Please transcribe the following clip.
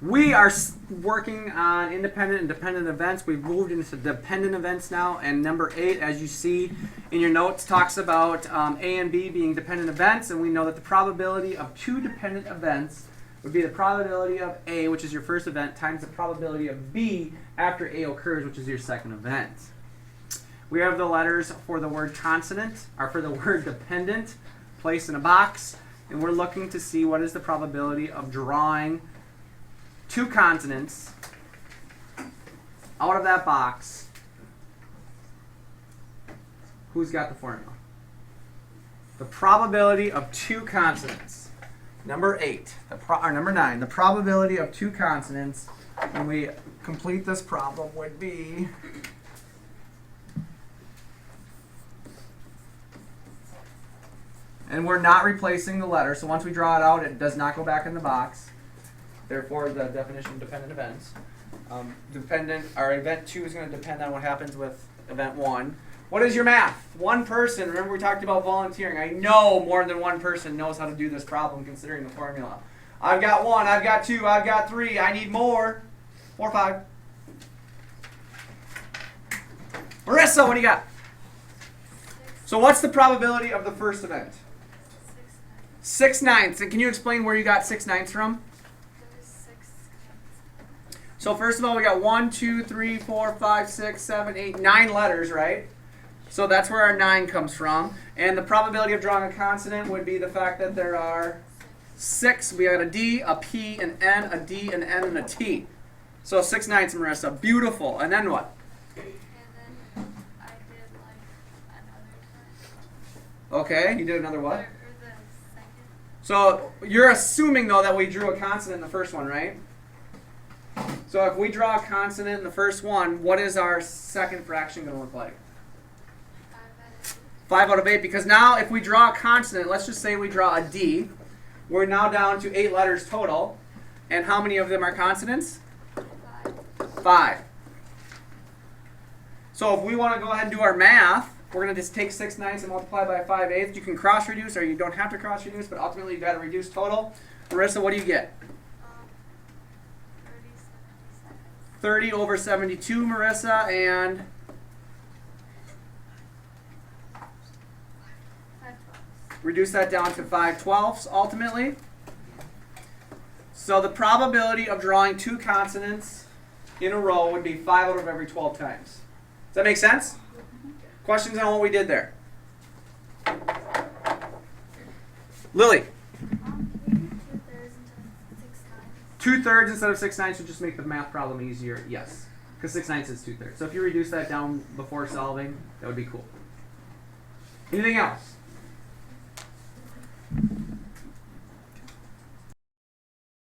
We are working on independent and dependent events. We've moved into dependent events now, and number 8, as you see in your notes, talks about A and B being dependent events, and we know that the probability of 2 dependent events would be the probability of A, which is your first event, times the probability of B after A occurs, which is your second event. We have the letters for the word consonant, or for the word dependent, placed in a box, and we're looking to see what is the probability of drawing 2 consonants out of that box. Who's got the formula? The probability of 2 consonants. Number 8, or number 9, the probability of 2 consonants when we complete this problem would be and we're not replacing the letter, so once we draw it out, it does not go back in the box. Therefore, the definition of dependent events. Event 2 is going to depend on what happens with event 1. What is your math? One person. Remember we talked about volunteering. I know more than one person knows how to do this problem considering the formula. I've got 1, I've got 2, I've got 3. I need more. 4, 5. Marissa, what do you got? So what's the probability of the first event? 6/9. And can you explain where you got 6/9 from? So first of all, we got 1, 2, 3, 4, 5, 6, 7, 8, 9 letters, right? So that's where our 9 comes from. And the probability of drawing a consonant would be the fact that there are 6. We got a D, a P, an N, a D, an N, and a T. So 6/9, Marissa. Beautiful. And then what? And then I did another time. Okay, you did another what? Or the second. So you're assuming, though, that we drew a consonant in the first one, right? So if we draw a consonant in the first one, what is our second fraction going to look like? 5 out of 8. Because now if we draw a consonant, let's just say we draw a D, we're now down to 8 letters total. And how many of them are consonants? 5. So if we want to go ahead and do our math, we're going to just take 6/9 and multiply by 5/8. You can cross-reduce, or you don't have to cross-reduce, but ultimately you've got to reduce total. Marissa, what do you get? 30 over 72, Marissa, and 5/12. reduce that down to 5/12 ultimately. So the probability of drawing 2 consonants in a row would be 5 out of every 12 times. Does that make sense? Questions on what we did there? Lily? We did 2/3 into 6/9. 2/3 instead of 6/9 would just make the math problem easier. Yes, because 6/9 is 2/3. So if you reduce that down before solving, that would be cool. Anything else?